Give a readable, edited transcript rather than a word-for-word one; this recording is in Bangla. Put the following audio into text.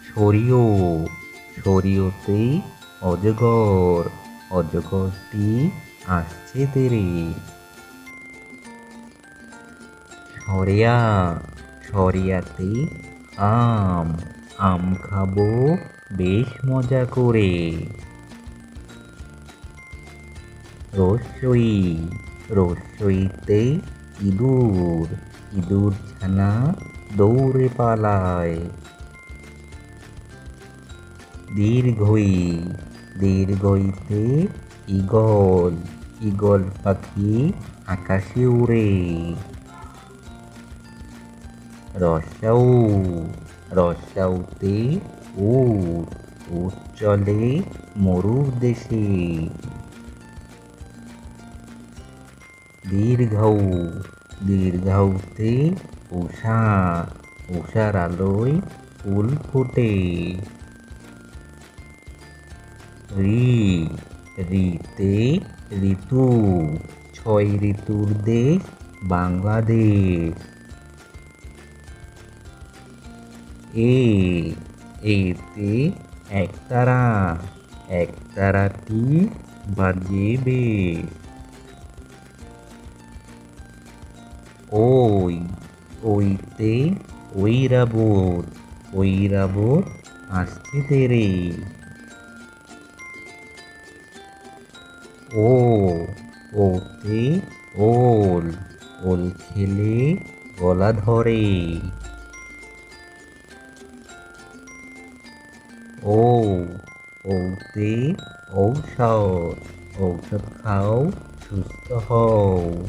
সরিও সরিওতে অজগর অজগরটি আসছে তেরে। সরিয়া সরিয়াতে আম আম খাবো বেশ মজা করে। রস্যই রস্যইতে ইঁদুর ইঁদুর ছানা দৌড়ে পালায়। দীর্ঘই দীর্ঘইতে ঈগল ঈগল পাখি আকাশে উড়ে। রস্যাউ রস্যাউতে উট উট চলে মরুর দেশে। দীর্ঘৌ দীর্ঘৌতে উষা উষার আলোয় ফুল ফোটে। ঋ ঋতে ঋতু ৬ ঋতুর দেশ বাংলাদেশ। এতে একতারা একতারাটি বাজে বেশ। ওইতে ঐরাবত ঐরাবত আসছে তেরে। ওতে ওল ওল খেলে গলা ধরে। ওতে ঔষধ ঔষধ খাও সুস্থ হও।